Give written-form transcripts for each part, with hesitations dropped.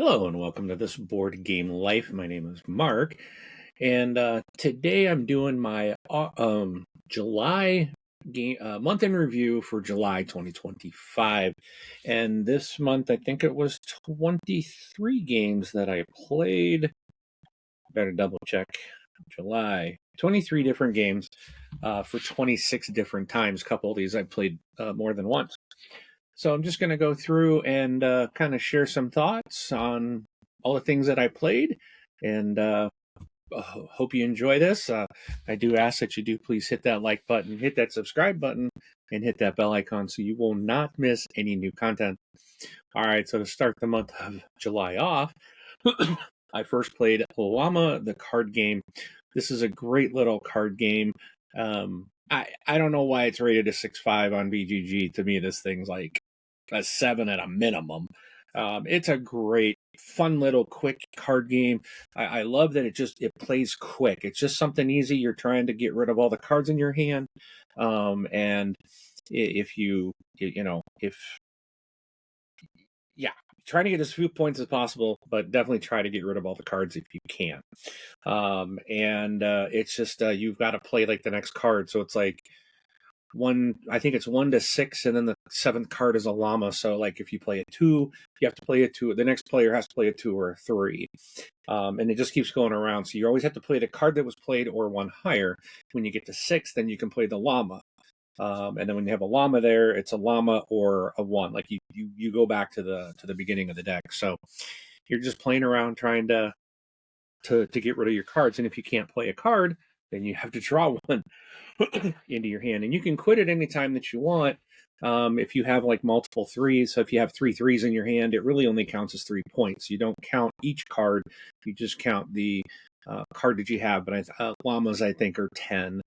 Hello and welcome to this board game life. My name is Mark, and today I'm doing my July game month in review for July 2025. And this month, I think it was 23 games that I played. Better double check. July 23 different games for 26 different times. A couple of these I played more than once. So I'm just going to go through and kind of share some thoughts on all the things that I played, and hope you enjoy this. I do ask that you do please hit that like button, hit that subscribe button, and hit that bell icon so you will not miss any new content. All right, so to start the month of July off, I first played L.L.A.M.A, the card game. This is a great little card game. I don't know why it's rated a 6.5 on BGG. To me, this thing's like a 7 at a minimum. It's a great, fun little quick card game. I love that it plays quick. It's just something easy. You're trying to get rid of all the cards in your hand, and if yeah, trying to get as few points as possible, but definitely try to get rid of all the cards if you can. It's just you've got to play like the next card. So it's like I think it's 1 to 6, and then the 7th card is a llama. So like if you play a 2, you have to play a 2. The next player has to play a 2 or a 3. And it just keeps going around. So you always have to play the card that was played or one higher. When you get to 6, then you can play the llama. And then when you have a llama there, it's a llama or a 1. Like you go back to the beginning of the deck. So you're just playing around trying to get rid of your cards. And if you can't play a card, then you have to draw one into your hand. And you can quit at any time that you want. If you have like multiple 3s, so if you have 3 3s in your hand, it really only counts as 3 points. You don't count each card. You just count the card that you have. But llamas, I think, are 10.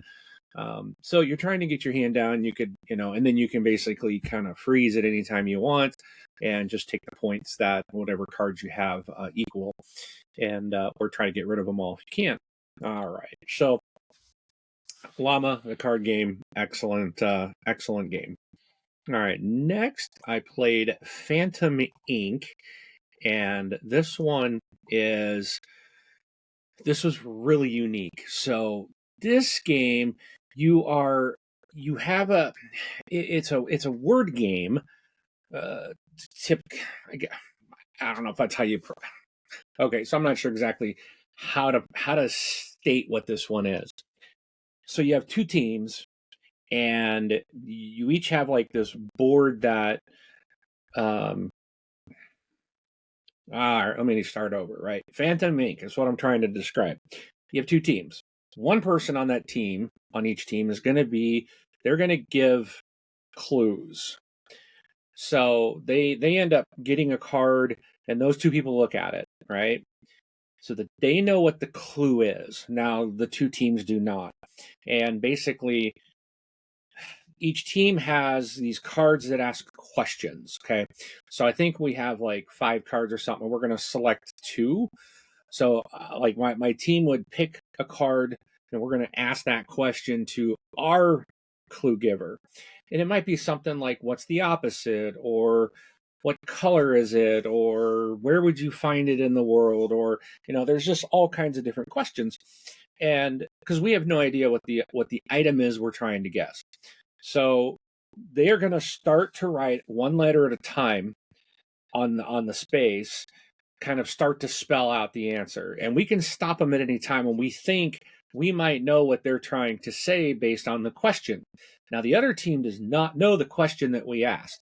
So you're trying to get your hand down. You could, and then you can basically kind of freeze at any time you want and just take the points that whatever cards you have equal, and or try to get rid of them all if you can. All right. So Llama, the card game, excellent game. All right. Next, I played Phantom Inc. And this was really unique. So this game, it's a word game. Tip, I don't know if that's how you. Okay, so I'm not sure exactly how to state what this one is. So you have 2 teams, and you each have like this board that. Let me start over. Right, Phantom Inc. is what I'm trying to describe. You have 2 teams. One person on that team, on each team, is going to be. They're going to give clues. So they end up getting a card, and those 2 people look at it, right? So that they know what the clue is. Now, the 2 teams do not. And basically, each team has these cards that ask questions, okay? So I think we have like 5 cards or something. We're going to select 2. So like my team would pick a card, and we're going to ask that question to our clue giver. And it might be something like, what's the opposite? Or what color is it? Or where would you find it in the world? Or, there's just all kinds of different questions. And because we have no idea what the item is we're trying to guess. So they are going to start to write one letter at a time on the space, kind of start to spell out the answer. And we can stop them at any time when we think we might know what they're trying to say based on the question. Now, the other team does not know the question that we asked.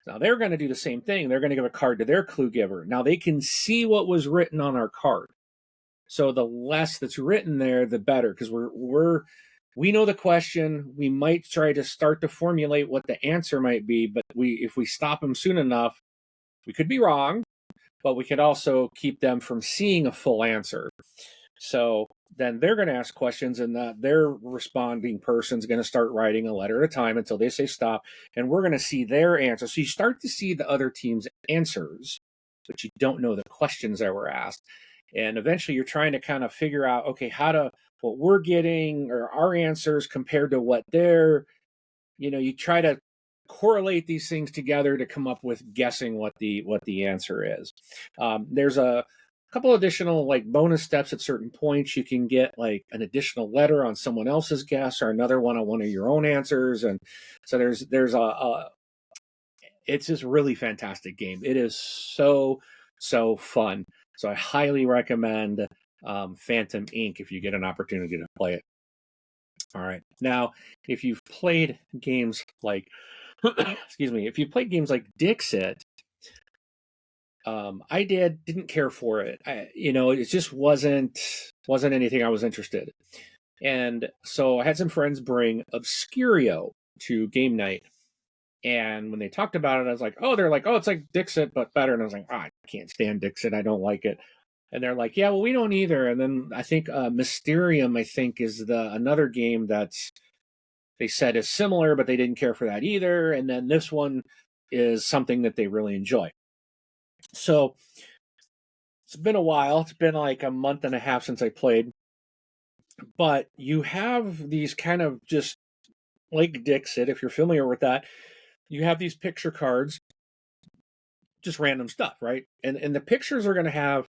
Now, they're going to do the same thing. They're going to give a card to their clue giver. Now, they can see what was written on our card. So the less that's written there, the better, because we know the question. We might try to start to formulate what the answer might be, but if we stop them soon enough, we could be wrong, but we could also keep them from seeing a full answer. So then they're going to ask questions, and their responding person's going to start writing a letter at a time until they say stop, and we're going to see their answer. So you start to see the other team's answers, but you don't know the questions that were asked. And eventually you're trying to kind of figure out, okay, what we're getting or our answers compared to what they're, you try to correlate these things together to come up with guessing what the answer is. There's a couple additional like bonus steps at certain points. You can get like an additional letter on someone else's guess or another one on one of your own answers, and so there's a it's just really fantastic game. It is so fun. So I highly recommend Phantom Inc. if you get an opportunity to play it. All right. Now, if you've played games like, excuse me, if you played games like Dixit, I didn't care for it. It just wasn't anything I was interested. And so I had some friends bring Obscurio to game night. And when they talked about it, I was like, oh, they're like, oh, it's like Dixit, but better. And I was like, I can't stand Dixit. I don't like it. And they're like, yeah, well, we don't either. And then I think Mysterium, I think, is another game that's they said is similar, but they didn't care for that either. And then this one is something that they really enjoy. So it's been a while. It's been like a month and a half since I played. But you have these kind of just like Dixit, if you're familiar with that, you have these picture cards, just random stuff, right? And the pictures are going to have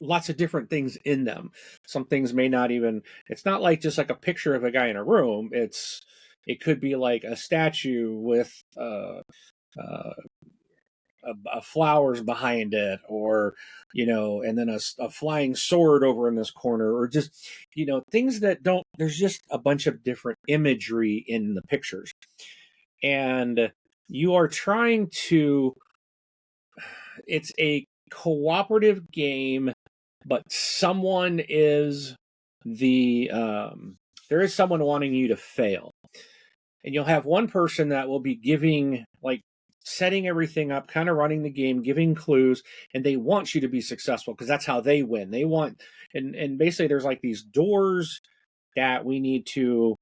lots of different things in them. Some things may not even, it's not like just like a picture of a guy in a room. It could be like a statue with flowers behind it, or and then a flying sword over in this corner, or just things that don't, there's just a bunch of different imagery in the pictures, and you are trying to, it's a cooperative game, but someone is there is someone wanting you to fail, and you'll have one person that will be giving, like, setting everything up, kind of running the game, giving clues, and they want you to be successful because that's how they win. They want, and basically there's like these doors that we need to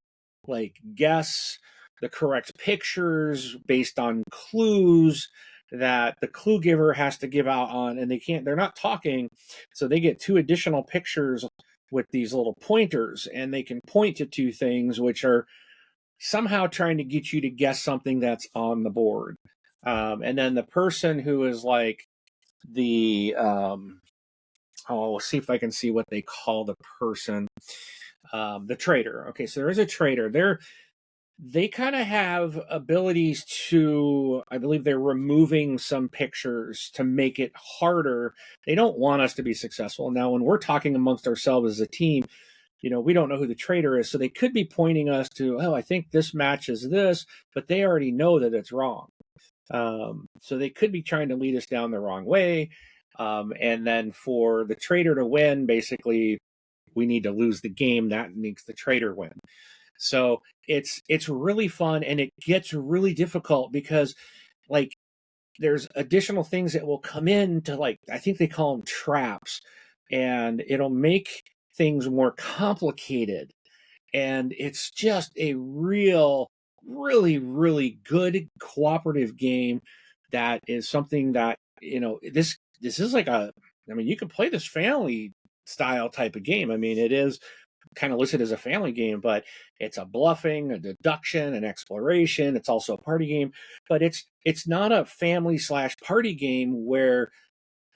like guess the correct pictures based on clues that the clue giver has to give out on, and they're not talking, so they get 2 additional pictures with these little pointers, and they can point to 2 things which are somehow trying to get you to guess something that's on the board. And then the person who is like the we'll see if I can see what they call the person, the trader. Okay, so there is a trader. They kind of have abilities to, I believe they're removing some pictures to make it harder. They don't want us to be successful. Now, when we're talking amongst ourselves as a team, we don't know who the trader is. So they could be pointing us to, oh, I think this matches this, but they already know that it's wrong. So they could be trying to lead us down the wrong way. And then for the trader to win, basically, we need to lose the game. That makes the trader win. So it's really fun, and it gets really difficult because, like, there's additional things that will come in to, like, I think they call them traps, and it'll make things more complicated. And it's just a really good cooperative game that is something that, this is like you can play this family style type of game. I mean, it is kind of listed as a family game, but it's a bluffing, a deduction, an exploration. It's also a party game, but it's not a family / party game where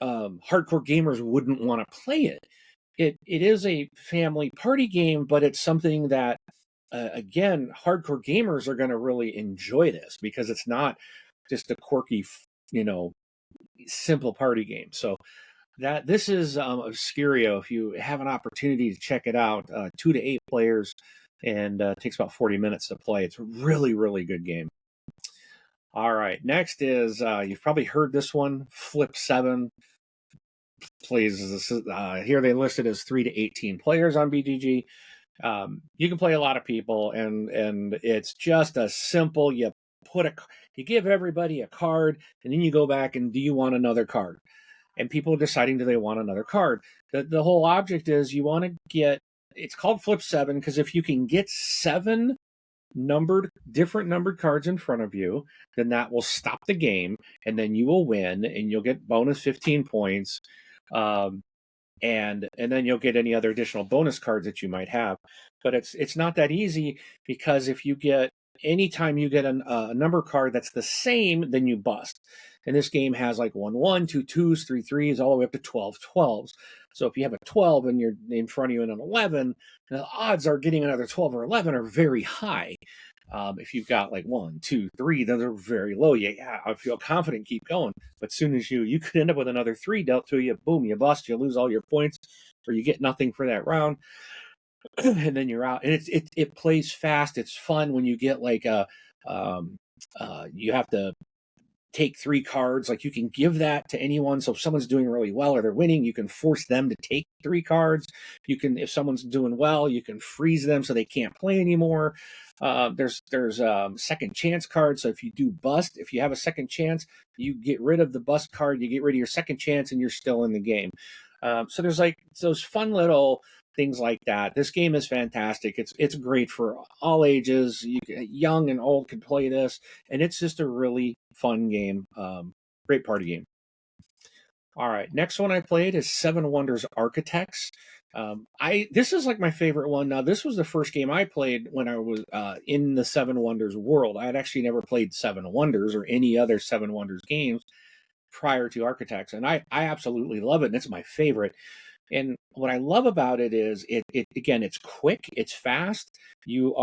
hardcore gamers wouldn't want to play it. It is a family party game, but it's something that again, hardcore gamers are going to really enjoy this because it's not just a quirky, simple party game. So this is Obscurio. If you have an opportunity to check it out, 2 to 8 players, and takes about 40 minutes to play. It's a really good game. All right, next is you've probably heard this one, Flip 7. Please, this is, here they listed as 3 to 18 players on BGG. You can play a lot of people, and it's just a simple. You give everybody a card, and then you go back and do you want another card? And people are deciding, do they want another card? The whole object is you want to get. It's called Flip 7 because if you can get 7 different numbered cards in front of you, then that will stop the game, and then you will win, and you'll get bonus 15 points. And then you'll get any other additional bonus cards that you might have. But it's not that easy, because if you get anytime you get a number card that's the same, then you bust. And this game has like 1 1, 2 2s, 3 3s, all the way up to 12 12s. So if you have a 12 and you're in front of you in an 11, the odds are getting another 12 or 11 are very high. If you've got like 1, 2, 3, those are very low. Yeah, I feel confident, keep going. But as soon as you could end up with another 3 dealt to you, boom, you bust, you lose all your points, or you get nothing for that round. And then you're out. And it plays fast. It's fun when you get like you have to take 3 cards. Like you can give that to anyone. So if someone's doing really well or they're winning, you can force them to take 3 cards. You can, if someone's doing well, you can freeze them so they can't play anymore. There's second chance cards. So if you do bust, if you have a second chance, you get rid of the bust card, you get rid of your second chance, and you're still in the game. So there's like those fun little things like that. This game is fantastic. It's great for all ages. Young and old can play this, and it's just a really fun game. Great party game. All right, next one I played is Seven Wonders Architects. This is like my favorite one. Now, this was the first game I played when I was in the Seven Wonders world. I had actually never played Seven Wonders or any other Seven Wonders games prior to Architects, and I absolutely love it, and it's my favorite. And what I love about it is it again, it's quick, it's fast. You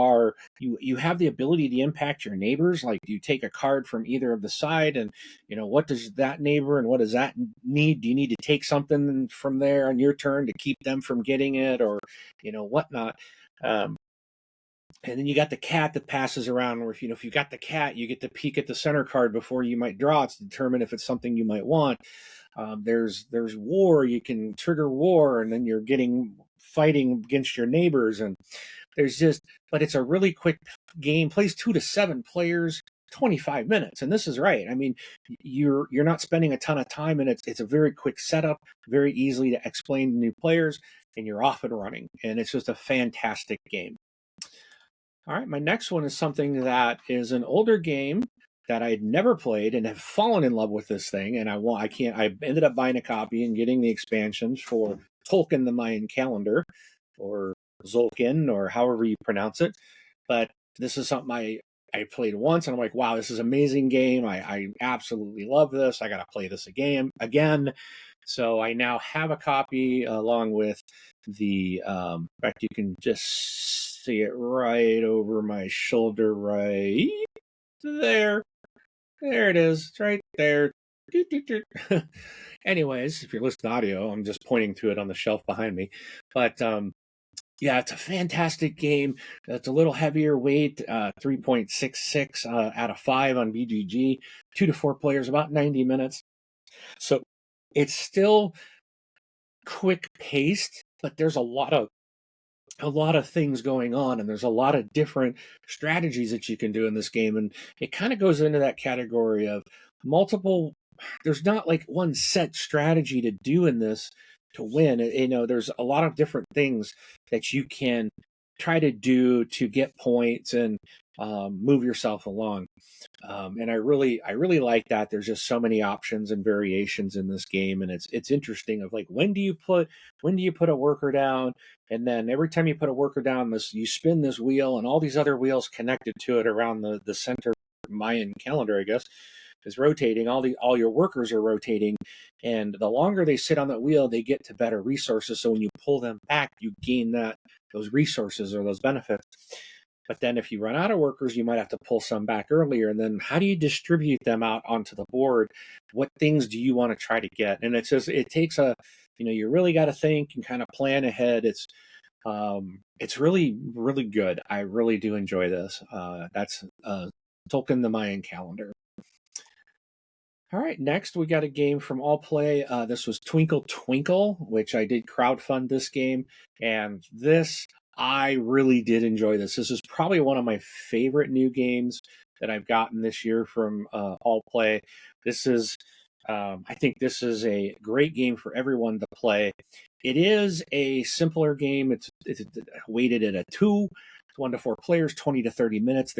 have the ability to impact your neighbors. Like you take a card from either of the side, and what does that neighbor and what does that need? Do you need to take something from there on your turn to keep them from getting it, or whatnot? And then you got the cat that passes around. Where if you got the cat, you get to peek at the center card before you might draw it to determine if it's something you might want. There's war. You can trigger war, and then you're fighting against your neighbors. And but it's a really quick game. Plays 2 to 7 players, 25 minutes. And this is right. I mean, you're not spending a ton of time, and it's a very quick setup, very easily to explain to new players, and you're off and running. And it's just a fantastic game. All right, my next one is something that is an older game that I had never played and have fallen in love with this thing. And I ended up buying a copy and getting the expansions for Tzolk'in the Mayan calendar, or Tzolk'in, or however you pronounce it. But this is something I played once, and I'm like, wow, this is an amazing game. I absolutely love this. I got to play this again. So I now have a copy along with the, in fact, you can just see it right over my shoulder right there. There it is. It's right there. Anyways, if you're listening to audio, I'm just pointing to it on the shelf behind me. But yeah, it's a fantastic game. It's a little heavier weight, 3.66 out of 5 on BGG, 2 to 4 players, about 90 minutes. So it's still quick paced, but there's a lot of things going on, and there's a lot of different strategies that you can do in this game. And it kind of goes into that category of multiple. There's not like one set strategy to do in this to win. There's a lot of different things that you can try to do to get points and move yourself along. And I really like that. There's just so many options and variations in this game, and it's interesting. Of like, when do you put a worker down, and then every time you put a worker down, you spin this wheel, and all these other wheels connected to it around the center Mayan calendar, I guess, is rotating. All your workers are rotating, and the longer they sit on that wheel, they get to better resources. So when you pull them back, you gain those resources or those benefits. But then if you run out of workers, you might have to pull some back earlier. And then how do you distribute them out onto the board? What things do you want to try to get? And it takes you really got to think and kind of plan ahead. It's really, really good. I really do enjoy this. That's Tzolk'in the Mayan calendar. All right, next we got a game from All Play. This was Twinkle Twinkle, which I did crowdfund this game. And I really did enjoy this. This is probably one of my favorite new games that I've gotten this year from All Play. I think this is a great game for everyone to play. It is a simpler game. It's weighted at a 2. 1 to 4 players, 20 to 30 minutes.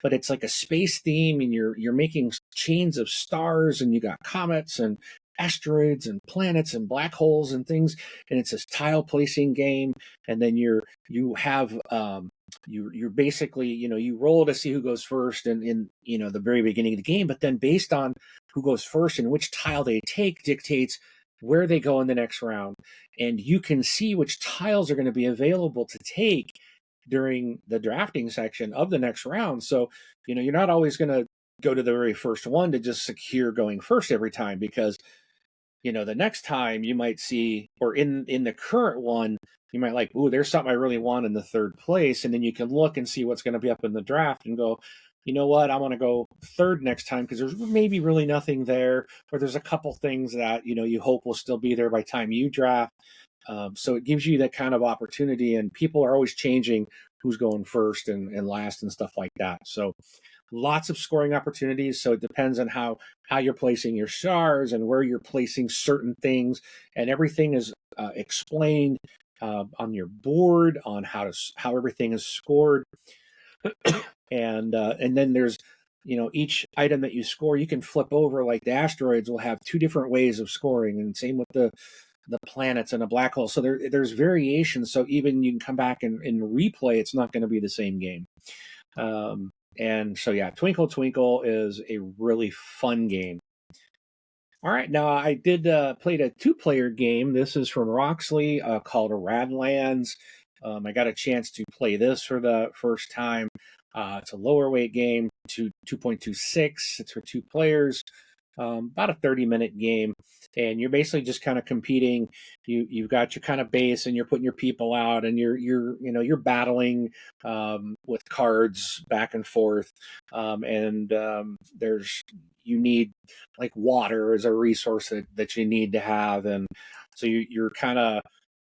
But it's like a space theme, and you're making chains of stars, and you got comets, and asteroids and planets and black holes and things, and it's this tile placing game. And then you have you're basically, you roll to see who goes first in the very beginning of the game, but then based on who goes first and which tile they take dictates where they go in the next round. And you can see which tiles are going to be available to take during the drafting section of the next round. So, you're not always going to go to the very first one to just secure going first every time, because the next time you might see, or in the current one, you might like, ooh, there's something I really want in the third place. And then you can look and see what's going to be up in the draft and go, you know what, I want to go third next time because there's maybe really nothing there, or there's a couple things that, you hope will still be there by the time you draft. So it gives you that kind of opportunity, and people are always changing who's going first and last and stuff like that. So lots of scoring opportunities. So it depends on how you're placing your stars and where you're placing certain things, and everything is explained on your board on how everything is scored. And then there's each item that you score, you can flip over. Like the asteroids will have two different ways of scoring, and same with the planets and a black hole. So there's variations. So even you can come back and replay. It's not going to be the same game. And so, yeah, Twinkle Twinkle is a really fun game. All right, now I did played a 2-player game. This is from Roxley called Radlands. I got a chance to play this for the first time. It's a lower weight game, 2.26. It's for 2 players. About a 30-minute game, and you're basically just kind of competing. You've got your kind of base, and you're putting your people out, and you're battling with cards back and forth. You need like water as a resource that you need to have, and so you're kind of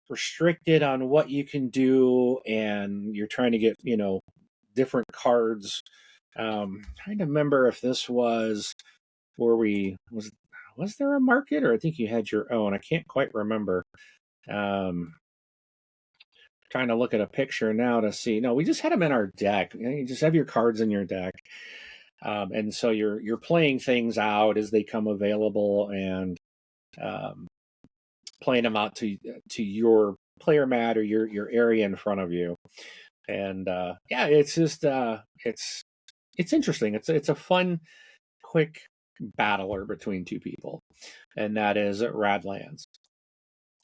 restricted on what you can do, and you're trying to get different cards. Trying to remember if this was where was there a market, or I think you had your own. I can't quite remember. Trying to look at a picture now to see. No, we just had them in our deck. You just have your cards in your deck, and so you're playing things out as they come available, and playing them out to your player mat or your area in front of you. And yeah, it's just it's interesting. It's a fun, quick battler between 2 people, and that is Radlands.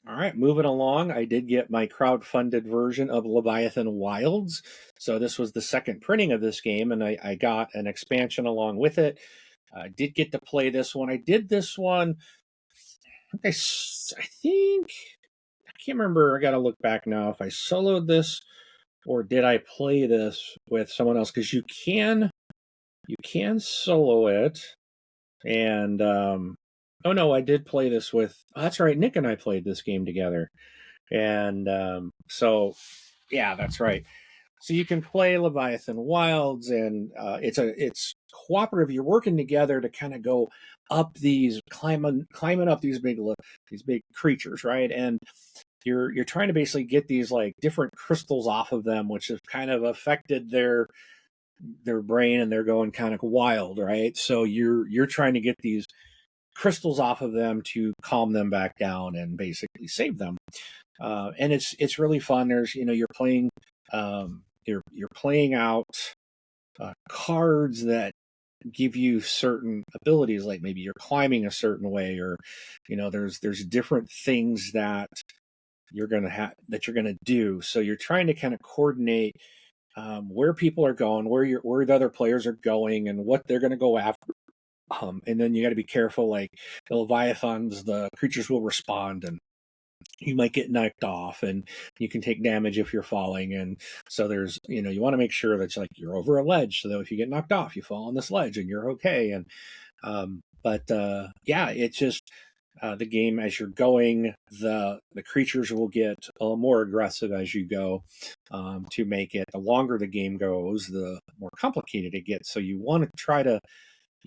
All right, moving along, I did get my crowd-funded version of Leviathan Wilds. So this was the second printing of this game, and I got an expansion along with it. I did get to play this one. I did this one, I think, I can't remember. I got to look back now if I soloed this or did I play this with someone else, because you can solo it. And oh no, I did play this with. Oh, that's right, Nick and I played this game together, and so yeah, that's right. So you can play Leviathan Wilds, and it's cooperative. You're working together to kind of go up climbing up these big creatures, right? And you're trying to basically get these like different crystals off of them, which have kind of affected their brain, and they're going kind of wild, right? So you're trying to get these crystals off of them to calm them back down and basically save them. And it's really fun. There's you're playing you're playing out cards that give you certain abilities, like maybe you're climbing a certain way, or there's different things that you're gonna do. So you're trying to kind of coordinate where people are going, where the other players are going, and what they're going to go after. And then you got to be careful. Like the Leviathans, the creatures will respond, and you might get knocked off, and you can take damage if you're falling. And so there's, you want to make sure that you're over a ledge, so that if you get knocked off, you fall on this ledge and you're okay. And yeah, it's just the game as you're going, the creatures will get a little more aggressive as you go, to make it. The longer the game goes, the more complicated it gets. So you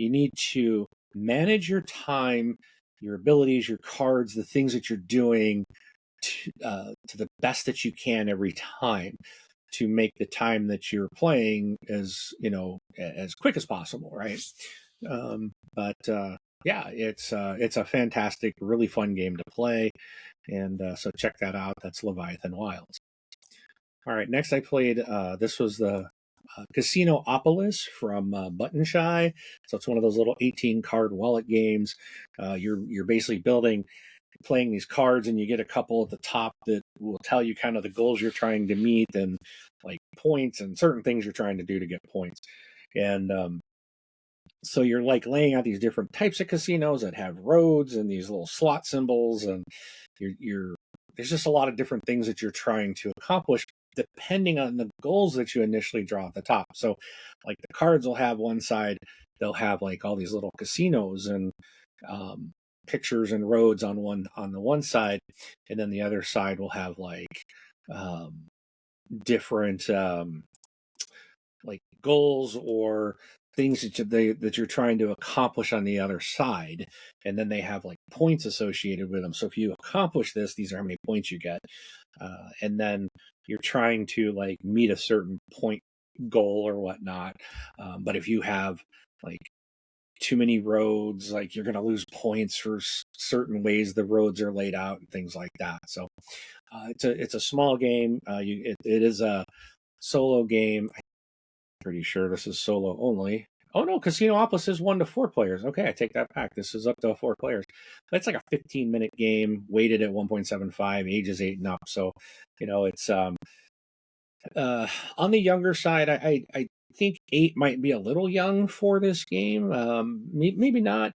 need to manage your time, your abilities, your cards, the things that you're doing to the best that you can every time, to make the time that you're playing as quick as possible, right? But yeah, it's a fantastic, really fun game to play, and so check that out. That's Leviathan Wilds. All right, next I played. This was the Casinopolis from Button Shy. So it's one of those little 18 card wallet games. You're basically playing these cards, and you get a couple at the top that will tell you kind of the goals you're trying to meet, and like points and certain things you're trying to do to get points. And so you're like laying out these different types of casinos that have roads and these little slot symbols, and you're there's just a lot of different things that you're trying to accomplish depending on the goals that you initially draw at the top. So like the cards will have one side, they'll have like all these little casinos and um, pictures and roads on the one side, and then the other side will have like um, different like goals or things that you're trying to accomplish on the other side, and then they have like points associated with them. So if you accomplish this, these are how many points you get, and then you're trying to like meet a certain point goal or whatnot. But if you have like too many roads, like you're going to lose points for certain ways the roads are laid out and things like that. So it's a small game. It is a solo game. Pretty sure this is solo only. Oh no, Casinopolis is 1 to 4 players. Okay, I take that back. This is up to 4 players. That's like a 15-minute game, weighted at 1.75, ages 8 and up. So, it's on the younger side. I think 8 might be a little young for this game. Maybe not,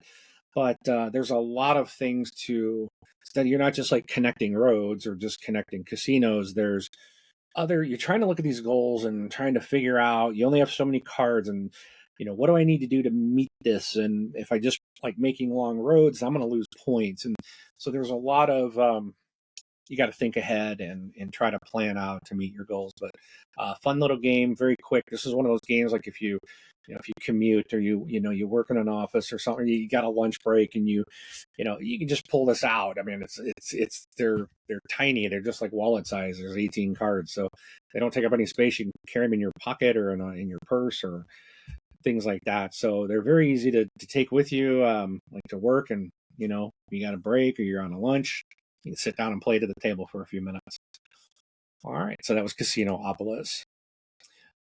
but there's a lot of things to study. You're not just like connecting roads or just connecting casinos. You're trying to look at these goals and trying to figure out, you only have so many cards, and what do I need to do to meet this? And if I just like making long roads, I'm going to lose points. And so there's a lot of you got to think ahead and try to plan out to meet your goals. But fun little game, very quick. This is one of those games like if you commute, or you work in an office or something, you got a lunch break, and you can just pull this out. I mean, they're tiny. They're just like wallet size. There's 18 cards, so they don't take up any space. You can carry them in your pocket or in your purse or things like that. So they're very easy to take with you, like to work, and you got a break or you're on a lunch, you can sit down and play to the table for a few minutes. All right, so that was Casinopolis.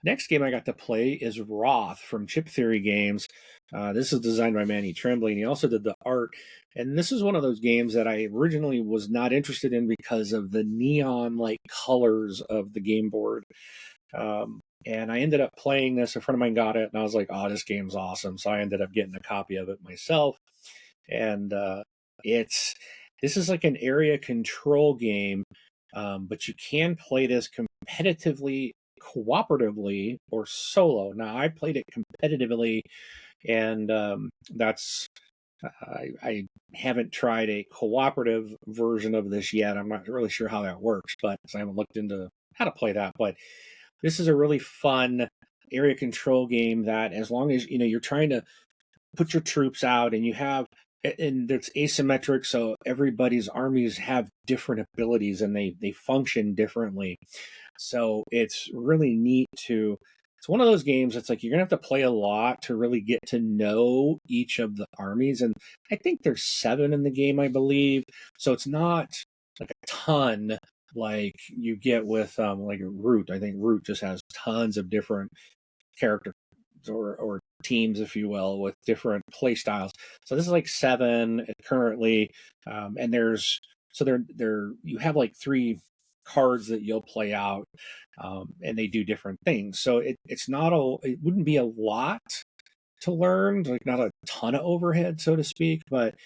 Next game I got to play is Roth from Chip Theory Games. This is designed by Manny Tremblay, and he also did the art. And this is one of those games that I originally was not interested in because of the neon-like colors of the game board. And I ended up playing this. A friend of mine got it, and I was like, "Oh, this game's awesome!" So I ended up getting a copy of it myself. And this is like an area control game, but you can play this competitively, cooperatively, or solo. Now I played it competitively, and that's I haven't tried a cooperative version of this yet. I'm not really sure how that works, but I haven't looked into how to play that. But this is a really fun area control game that, as long as you're trying to put your troops out, and it's asymmetric, so everybody's armies have different abilities, and they function differently. So it's really neat it's one of those games. It's like you're gonna have to play a lot to really get to know each of the armies, and I think there's 7 in the game, I believe. So it's not like a ton like you get with like Root. I think Root just has tons of different character or teams, if you will, with different play styles. So this is like 7 currently, and there you have like 3 cards that you'll play out, and they do different things. So it wouldn't be a lot to learn, like not a ton of overhead, so to speak, but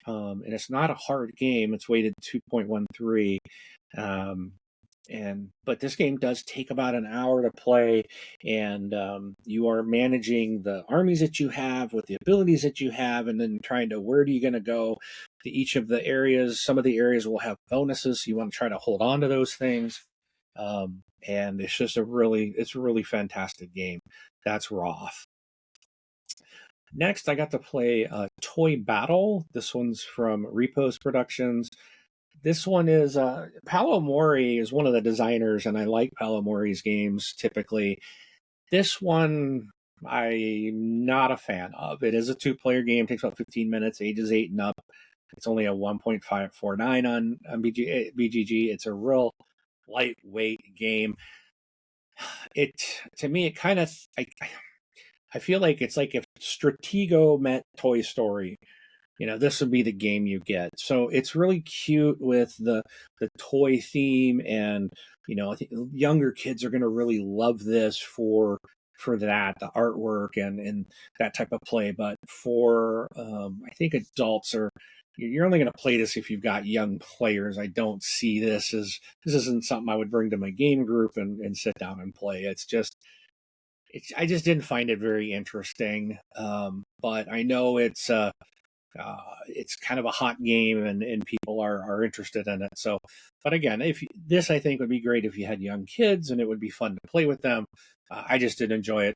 and it's not a hard game. It's weighted 2.13. Um, but this game does take about an hour to play, and you are managing the armies that you have with the abilities that you have, and then trying to, where are you going to go to each of the areas. Some of the areas will have bonuses, so you want to try to hold on to those things. And it's a really fantastic game. That's Roth. Next, I got to play Toy Battle. This one's from Repos Productions. This one is Paolo Mori is one of the designers, and I like Paolo Mori's games typically. This one I'm not a fan of. It is a 2-player game, takes about 15 minutes, ages 8 and up. It's only a 1.549 on BGG. It's a real lightweight game. It to me, it kind of I feel like it's like if Stratego met Toy Story. This would be the game you get. So it's really cute with the toy theme, and I think younger kids are going to really love this for that, the artwork and that type of play. But for I think adults are you're only going to play this if you've got young players. I don't see this isn't something I would bring to my game group and sit down and play. I just didn't find it very interesting. But I know it's kind of a hot game, and people are interested in it. So, but again, this I think would be great if you had young kids, and it would be fun to play with them. I just did enjoy it,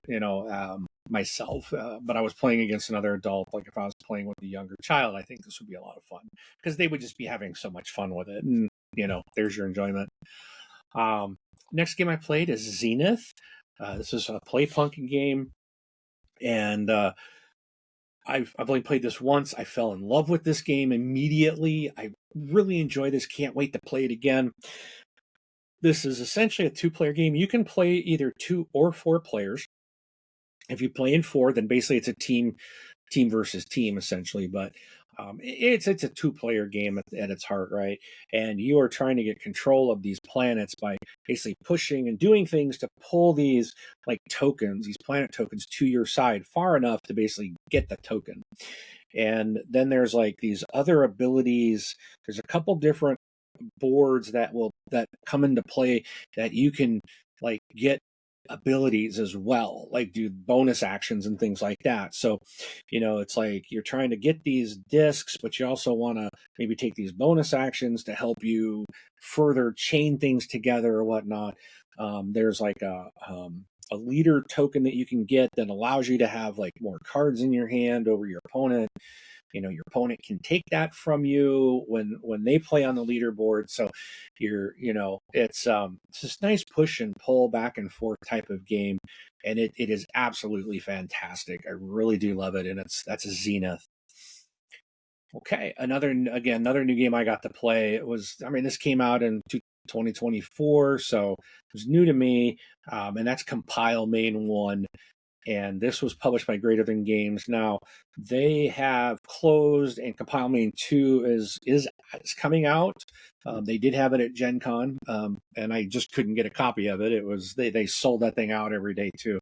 myself. But I was playing against another adult. Like if I was playing with a younger child, I think this would be a lot of fun because they would just be having so much fun with it, and there's your enjoyment. Next game I played is Zenith. This is a play punk game, and I've only played this once. I fell in love with this game immediately. I really enjoy this. Can't wait to play it again. This is essentially a 2-player game. You can play either 2 or 4 players. If you play in 4, then basically it's a team versus team essentially. But it's a 2-player game at its heart, right? And you are trying to get control of these planets by basically pushing and doing things to pull these like tokens, these planet tokens to your side far enough to basically get the token. And then there's like these other abilities. There's a couple different boards that come into play that you can like get abilities as well, like do bonus actions and things like that. So it's like you're trying to get these discs, but you also want to maybe take these bonus actions to help you further chain things together or whatnot. There's like a leader token that you can get that allows you to have like more cards in your hand over your opponent. Your opponent can take that from you when they play on the leaderboard. So it's this nice push and pull back and forth type of game, and it is absolutely fantastic. I really do love it, and that's a Zenith. Okay, another new game I got to play. This came out in 2024, so it was new to me, and that's Compile Main 1. And this was published by Greater Than Games. Now they have closed, and Compile Main 2 is coming out. They did have it at Gen Con, and I just couldn't get a copy of it. It was they sold that thing out every day too.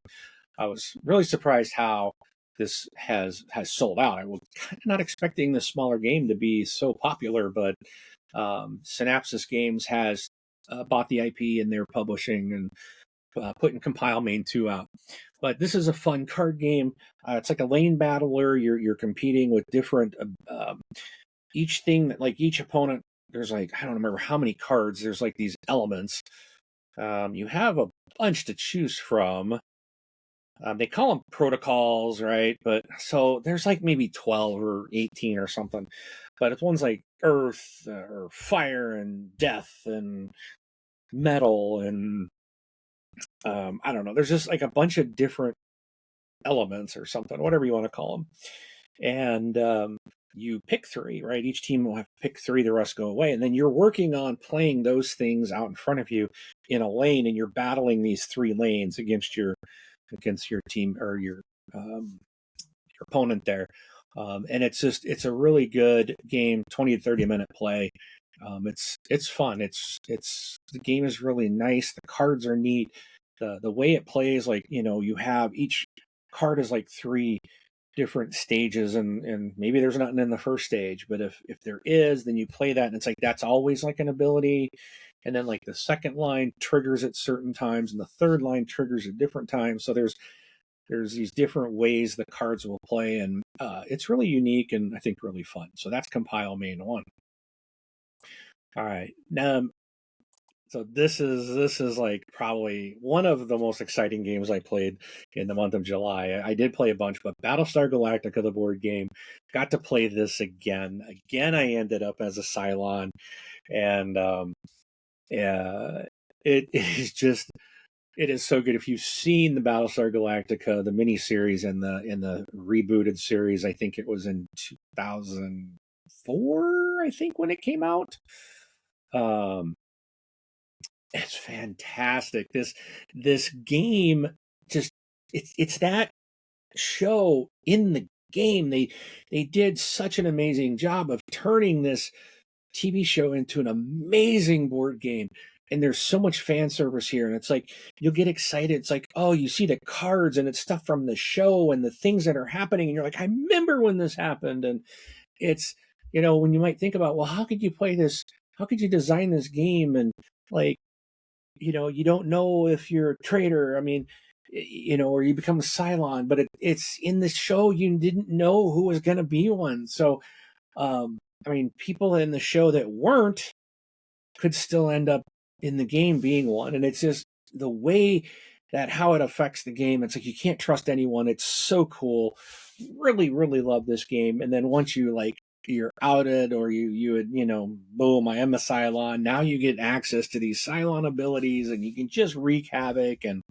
I was really surprised how this has sold out. I was kind of not expecting this smaller game to be so popular, but Synapsis Games has bought the IP, and they're publishing and putting Compile Main 2 out. But this is a fun card game. It's like a lane battler. You're competing with different each thing that like each opponent. There's like I don't remember how many cards. There's like these elements. You have a bunch to choose from. They call them protocols, right? But so there's like maybe 12 or 18 or something. But it's ones like earth or fire and death and metal and I don't know. There's just like a bunch of different elements or something, whatever you want to call them. And you pick 3, right? Each team will have to pick 3, the rest go away. And then you're working on playing those things out in front of you in a lane, and you're battling these 3 lanes against your team or your opponent there. And it's a really good game, 20 to 30 minute play. It's fun. The game is really nice. The cards are neat. The way it plays, like, you have each card is like 3 different stages, and maybe there's nothing in the first stage, but if there is, then you play that, and it's like that's always like an ability. And then like the second line triggers at certain times, and the third line triggers at different times. So there's these different ways the cards will play, and it's really unique and I think really fun. So that's Compile Main 1. All right. So this is like probably one of the most exciting games I played in the month of July. I did play a bunch, but Battlestar Galactica, the board game, got to play this again. Again, I ended up as a Cylon, and yeah, it is just It is so good. If you've seen the Battlestar Galactica, the miniseries and the rebooted series, I think it was in 2004, I think, when it came out. Um, it's fantastic. This game just it's that show in the game. They did such an amazing job of turning this TV show into an amazing board game. And there's so much fan service here. And it's like, you'll get excited. It's like, oh, you see the cards and it's stuff from the show and the things that are happening. And you're like, I remember when this happened. And it's, when you might think about, well, how could you play this? How could you design this game? And like, you don't know if you're a traitor. I mean, or you become a Cylon, but it's in the show. You didn't know who was going to be one. So, I mean, people in the show that weren't could still end up in the game being one. And it's just the way that how it affects the game. It's like you can't trust anyone. It's so cool. Really, really love this game. And then once you're outed or you would, boom, I am a Cylon. Now you get access to these Cylon abilities and you can just wreak havoc. And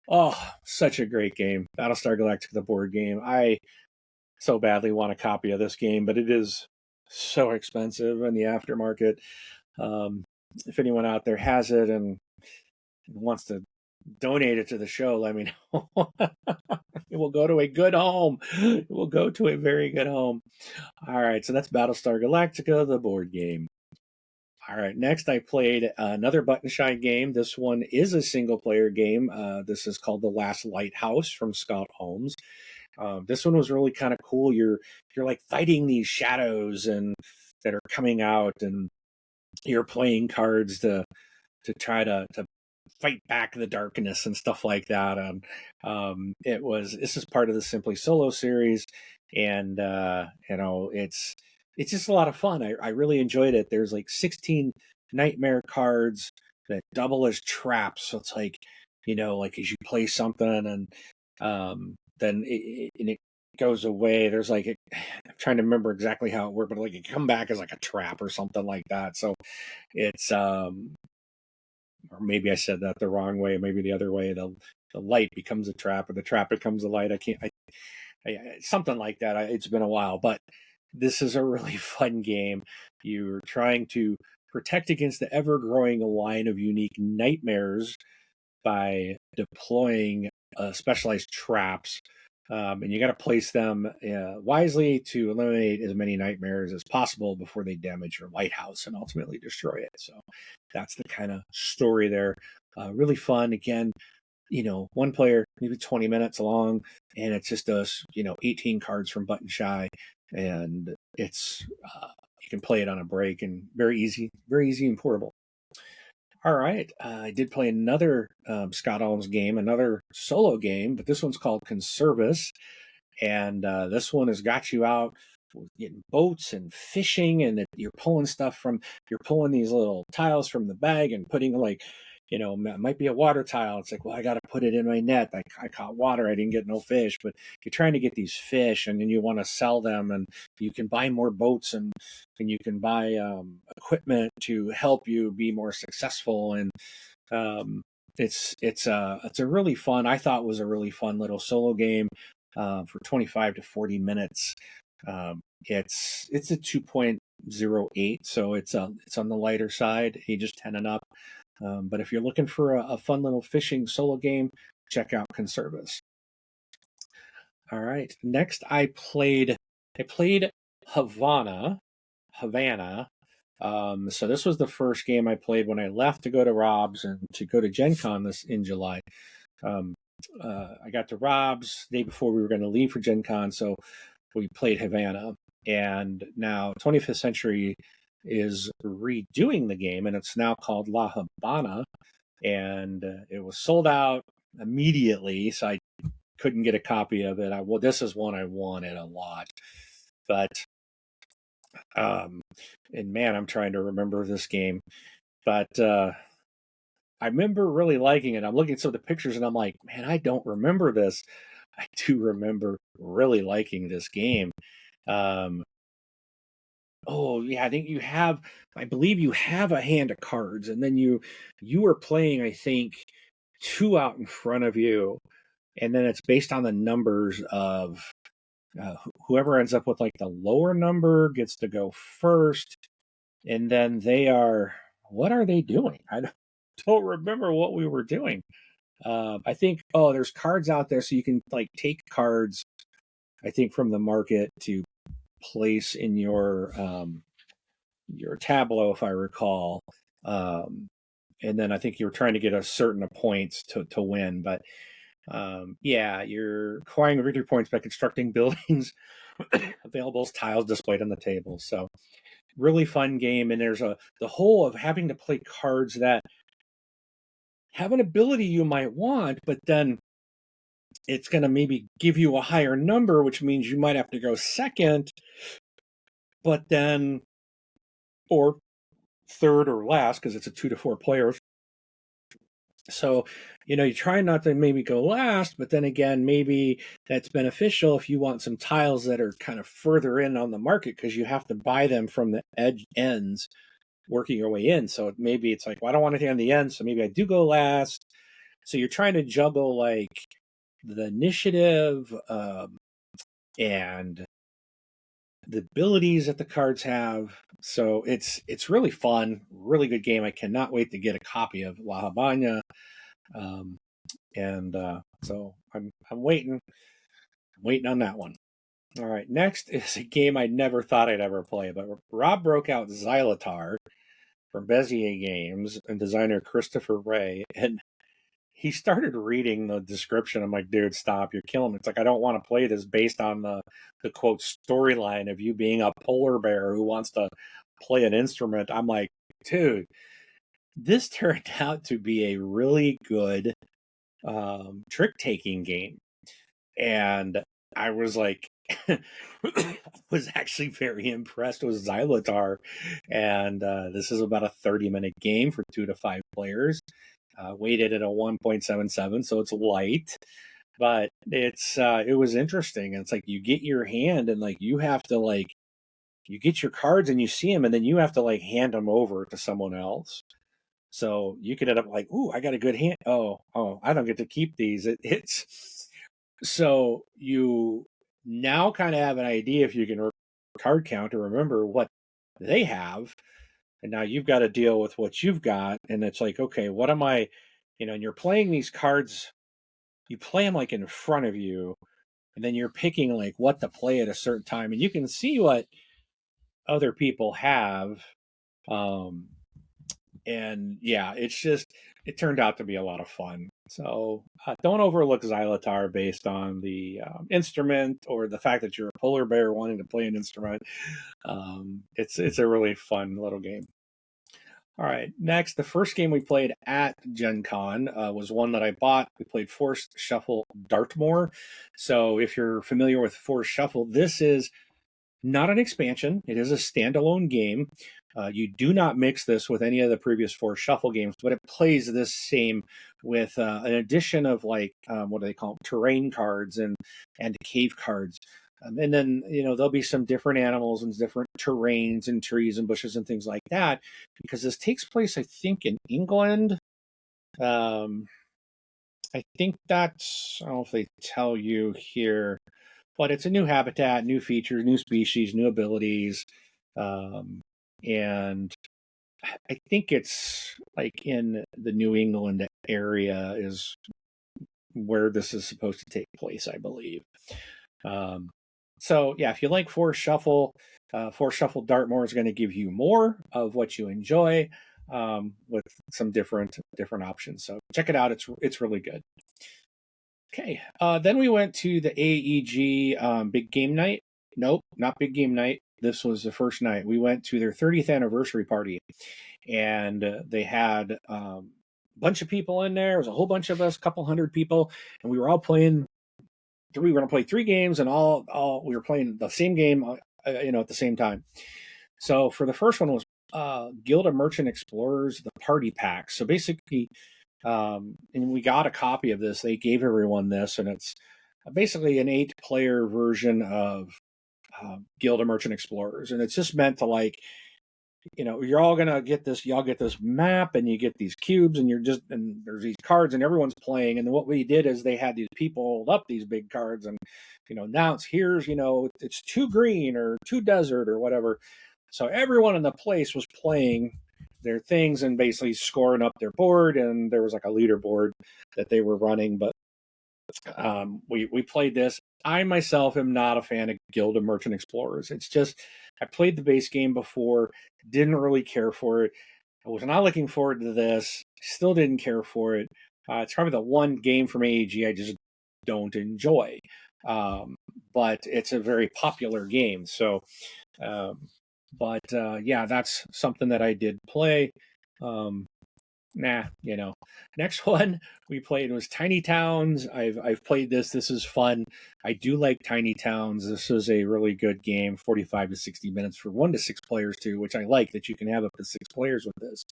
oh, such a great game. Battlestar Galactica, the board game. I so badly want a copy of this game, but it is so expensive in the aftermarket. If anyone out there has it and wants to donate it to the show, let me know. It will go to a good home. It will go to a very good home. All right, so that's Battlestar Galactica, the board game. All right, next I played another Button Shy game. This one is a single player game. This is called The Last Lighthouse from Scott Holmes. This one was really kind of cool. You're like fighting these shadows and that are coming out, and you're playing cards to try to fight back the darkness and stuff like that. This is part of the Simply Solo series, and it's just a lot of fun. I really enjoyed it. There's like 16 nightmare cards that double as traps, so it's like like as you play something and then it goes away. There's like I'm trying to remember exactly how it worked, but like it come back as like a trap or something like that. So it's or maybe I said that the wrong way, maybe the other way. The light becomes a trap or the trap becomes a light. Something like that. It's been a while, but this is a really fun game. You're trying to protect against the ever-growing line of unique nightmares by deploying specialized traps. And you got to place them wisely to eliminate as many nightmares as possible before they damage your lighthouse and ultimately destroy it. So that's the kind of story there. Really fun. Again, one player, maybe 20 minutes long, and it's just us, 18 cards from Button Shy, and it's you can play it on a break and very easy and portable. All right, I did play another Scott Holmes game, another solo game, but this one's called Conservis, and this one has got you out getting boats and fishing, and you're pulling these little tiles from the bag and putting like, it might be a water tile. It's like, well, I got to put it in my net. I caught water. I didn't get no fish, but you're trying to get these fish, and then you want to sell them, and you can buy more boats, and you can buy equipment to help you be more successful. And um, it's a really fun. I thought was a really fun little solo game for 25 to 40 minutes. It's a 2.08, so it's on the lighter side, ages 10 and up. But if you're looking for a fun little fishing solo game, check out Conservis. All right. Next, I played Havana. So this was the first game I played when I left to go to Rob's and to go to Gen Con this in July. I got to Rob's the day before we were going to leave for Gen Con, so we played Havana. And now 25th Century is redoing the game, and it's now called La Habana. And it was sold out immediately, so I couldn't get a copy of it. This is one I wanted a lot, but and man, I'm trying to remember this game, but I remember really liking it. I'm looking at some of the pictures, and I'm like, man, I don't remember this. I do remember really liking this game. Oh yeah, I believe you have a hand of cards, and then you were playing, I think, two out in front of you, and then it's based on the numbers of whoever ends up with like the lower number gets to go first, and then what are they doing? I don't remember what we were doing. I think there's cards out there, so you can like take cards, I think, from the market to place in your tableau, if I recall. And then I think you were trying to get a certain points to win. But yeah, you're acquiring victory points by constructing buildings available as tiles displayed on the table. So really fun game. And there's the whole of having to play cards that have an ability you might want, but then it's going to maybe give you a higher number, which means you might have to go second, but then, or third or last, because it's a 2 to 4 players. So, you try not to maybe go last, but then again, maybe that's beneficial if you want some tiles that are kind of further in on the market, because you have to buy them from the edge ends working your way in. So maybe it's like, well, I don't want it on the end, so maybe I do go last. So you're trying to juggle like the initiative and the abilities that the cards have. So it's really fun, really good game. I cannot wait to get a copy of L.L.A.M.A. So I'm waiting on that one. All right, next is a game I never thought I'd ever play, but Rob broke out Xylotar from Bezier Games and designer Christopher Ray, and he started reading the description. I'm like, dude, stop, you're killing me. It's like, I don't want to play this based on the quote storyline of you being a polar bear who wants to play an instrument. I'm like, dude, this turned out to be a really good trick-taking game. And I was like, was actually very impressed with Xylotar. And this is about a 30-minute game for 2 to 5 players. Weighted at a 1.77, so it's light, but it was interesting. And it's like you get your hand, and like you have to like you get your cards and you see them, and then you have to like hand them over to someone else. So you could end up like, ooh, I got a good hand. Oh, I don't get to keep these. It's so you now kind of have an idea if you can card count to remember what they have, and now you've got to deal with what you've got. And it's like, okay, what am I, and you're playing these cards, you play them like in front of you, and then you're picking like what to play at a certain time, and you can see what other people have. And yeah, it turned out to be a lot of fun. So don't overlook Xylotar based on the instrument or the fact that you're a polar bear wanting to play an instrument. It's a really fun little game. All right, next, the first game we played at Gen Con was one that I bought. We played Force Shuffle Dartmoor. So if you're familiar with Force Shuffle, this is not an expansion. It is a standalone game. You do not mix this with any of the previous Force Shuffle games, but it plays this same with an addition of like, what do they call them? Terrain cards and cave cards. And then, there'll be some different animals and different terrains and trees and bushes and things like that, because this takes place, I think, in England. I think that's, I don't know if they tell you here, but it's a new habitat, new features, new species, new abilities. And I think it's like in the New England area is where this is supposed to take place, I believe. So yeah, if you like Force Shuffle Dartmoor is going to give you more of what you enjoy, with some different options. So check it out; it's really good. Okay, then we went to the AEG Big Game Night. Nope, not Big Game Night. This was the first night. We went to their 30th anniversary party, and they had a bunch of people in there. It was a whole bunch of us, a couple hundred people, and we were all playing. We were going to play 3 games, and all we were playing the same game, at the same time. So for the first one was Guild of Merchant Explorers, the Party Pack. So basically, and we got a copy of this. They gave everyone this, and it's basically an 8-player version of Guild of Merchant Explorers, and it's just meant to like you're all gonna get this. Y'all get this map, and you get these cubes, and and there's these cards, and everyone's playing. And then what we did is they had these people hold up these big cards, and now here's it's two green or two desert or whatever. So everyone in the place was playing their things and basically scoring up their board, and there was like a leaderboard that they were running. But we played this. I myself am not a fan of Guild of Merchant Explorers. It's just I played the base game before, didn't really care for it. I was not looking forward to this. Still didn't care for it. It's probably the one game from AEG I just don't enjoy. Um, but it's a very popular game. So, yeah, that's something that I did play. Um, Next one we played was Tiny Towns. I've played this. This is fun. I do like Tiny Towns. This is a really good game. 45 to 60 minutes for 1 to 6 players too, which I like that you can have up to 6 players with this.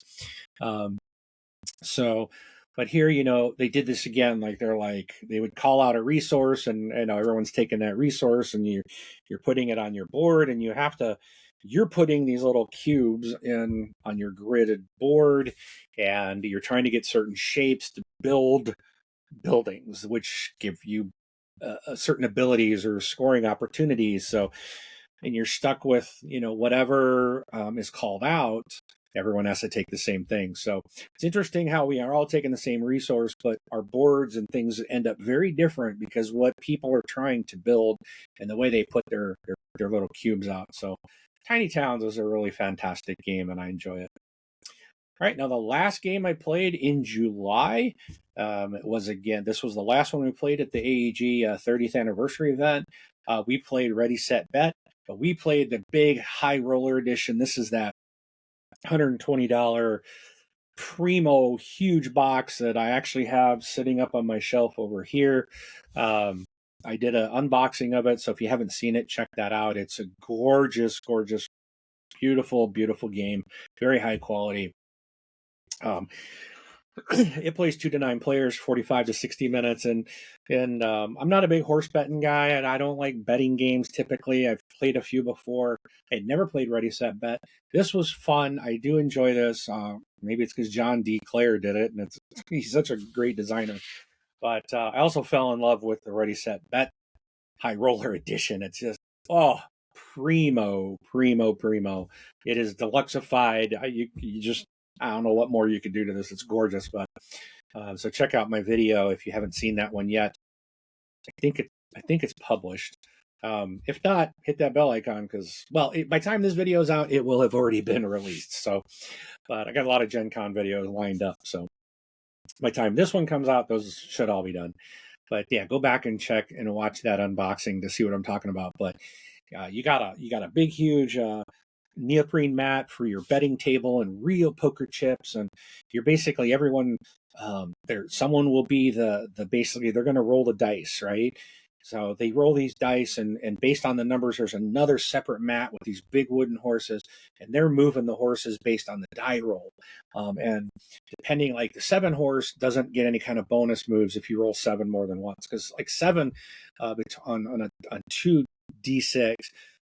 Um, so, but here, they did this again. Like they would call out a resource, and everyone's taking that resource, and you're putting it on your board, and you're putting these little cubes in on your gridded board, and you're trying to get certain shapes to build buildings, which give you certain abilities or scoring opportunities. So, and you're stuck with whatever is called out. Everyone has to take the same thing. So it's interesting how we are all taking the same resource, but our boards and things end up very different because what people are trying to build and the way they put their little cubes out. So Tiny Towns is a really fantastic game, and I enjoy it. All right, now the last game I played in July, this was the last one we played at the AEG 30th anniversary event. We played Ready, Set, Bet, but we played the big high roller edition. This is that $120 primo huge box that I actually have sitting up on my shelf over here. I did an unboxing of it, so if you haven't seen it, check that out. It's a gorgeous, gorgeous, beautiful, beautiful game, very high quality. It plays 2 to 9 players, 45 to 60 minutes, and I'm not a big horse betting guy, and I don't like betting games typically. I've played a few before. I had never played Ready Set Bet. This was fun. I do enjoy this. Maybe it's because John D. Clare did it, and he's such a great designer. But I also fell in love with the Ready Set Bet High Roller Edition. It's just primo, primo, primo. It is deluxeified. You just I don't know what more you could do to this. It's gorgeous, but so check out my video if you haven't seen that one yet. I think it's published. If not, hit that bell icon because by the time this video is out, it will have already been released. So, but I got a lot of Gen Con videos lined up. So by the time this one comes out, those should all be done. But yeah, go back and check and watch that unboxing to see what I'm talking about. But you got a big, huge neoprene mat for your betting table and real poker chips, and you're basically everyone. Someone will be the basically they're going to roll the dice, right? So they roll these dice, and based on the numbers, there's another separate mat with these big wooden horses, and they're moving the horses based on the die roll. And depending, like the 7 horse doesn't get any kind of bonus moves if you roll 7 more than once, because like 7 on 2d6,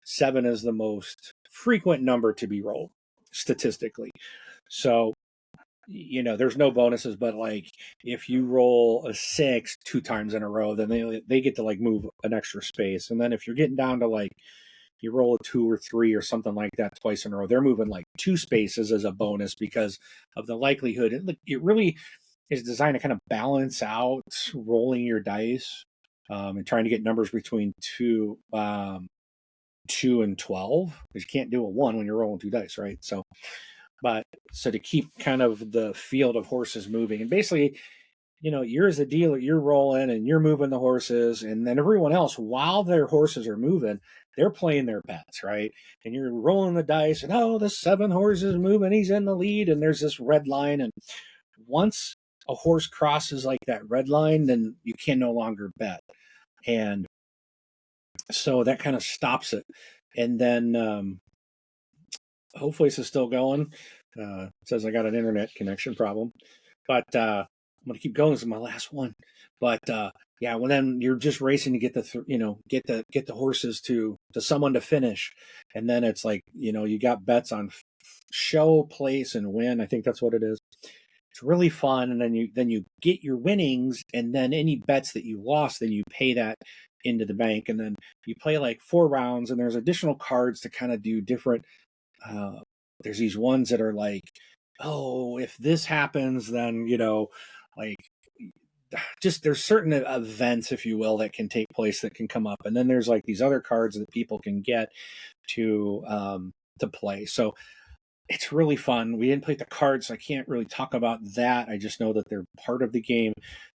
7 is the most frequent number to be rolled statistically. So there's no bonuses, but like if you roll a 6 2 times in a row, then they get to like move an extra space. And then if you're getting down to like you roll a 2 or 3 or something like that twice in a row, they're moving like 2 spaces as a bonus because of the likelihood. It really is designed to kind of balance out rolling your dice and trying to get numbers between 2 and 12, because you can't do a 1 when you're rolling 2 dice, right? So to keep kind of the field of horses moving, and basically, you're as a dealer, you're rolling and you're moving the horses, and then everyone else, while their horses are moving, they're playing their bets, right? And you're rolling the dice, and the 7 horses moving, he's in the lead, and there's this red line, and once a horse crosses like that red line, then you can no longer bet, and so that kind of stops it. And then hopefully this is still going. It says I got an internet connection problem, but I'm going to keep going. This is my last one. But yeah, well, then you're just racing to get get the horses to someone to finish, and then it's like you got bets on show, place, and win. I think that's what it is. It's really fun, and then you get your winnings, and then any bets that you lost, then you pay that into the bank, and then you play like 4 rounds, and there's additional cards to kind of do different. Uh, there's these ones that are like, oh, if this happens, then like just there's certain events, if you will, that can take place that can come up, and then there's like these other cards that people can get to play. So it's really fun. We didn't play the cards, so I can't really talk about that. I just know that they're part of the game.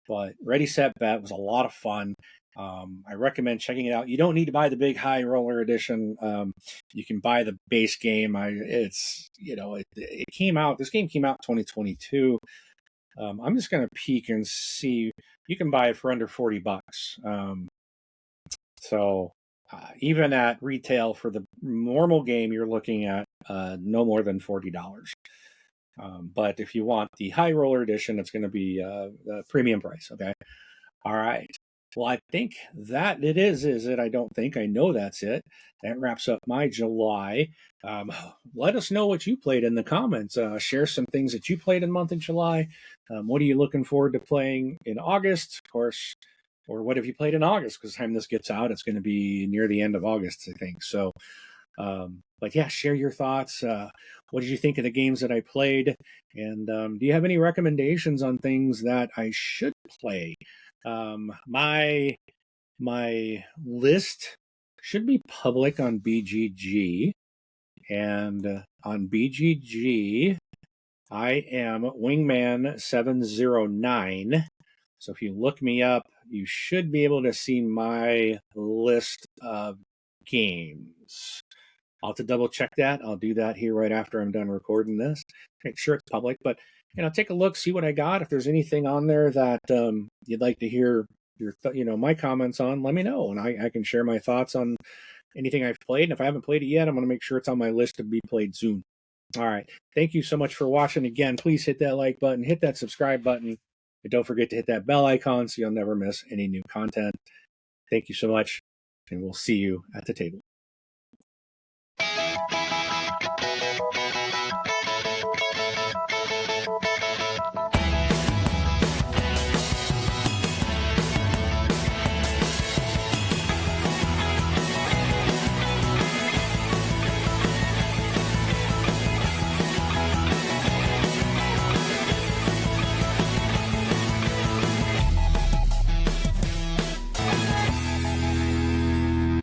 But Ready Set Bet was a lot of fun. I recommend checking it out. You don't need to buy the big high roller edition. You can buy the base game. It came out. This game came out 2022. I'm just gonna peek and see. You can buy it for under $40. So even at retail for the normal game, you're looking at no more than $40. But if you want the high roller edition, it's going to be the premium price. Okay. All right. Well, I think that it is it? I don't think. I know that's it. That wraps up my July. Let us know what you played in the comments. Share some things that you played in the month of July. What are you looking forward to playing in August? Of course, or what have you played in August? Because the time this gets out, it's going to be near the end of August, I think. So, but yeah, share your thoughts. What did you think of the games that I played? And do you have any recommendations on things that I should play? My list should be public on BGG, and on BGG, I am Wingman709. So if you look me up, you should be able to see my list of games. I'll have to double check that. I'll do that here right after I'm done recording this. Make sure it's public, but take a look, see what I got. If there's anything on there that you'd like to hear my comments on, let me know, and I can share my thoughts on anything I've played. And if I haven't played it yet, I'm going to make sure it's on my list to be played soon. All right. Thank you so much for watching. Again, please hit that like button, hit that subscribe button, and don't forget to hit that bell icon so you'll never miss any new content. Thank you so much, and we'll see you at the table.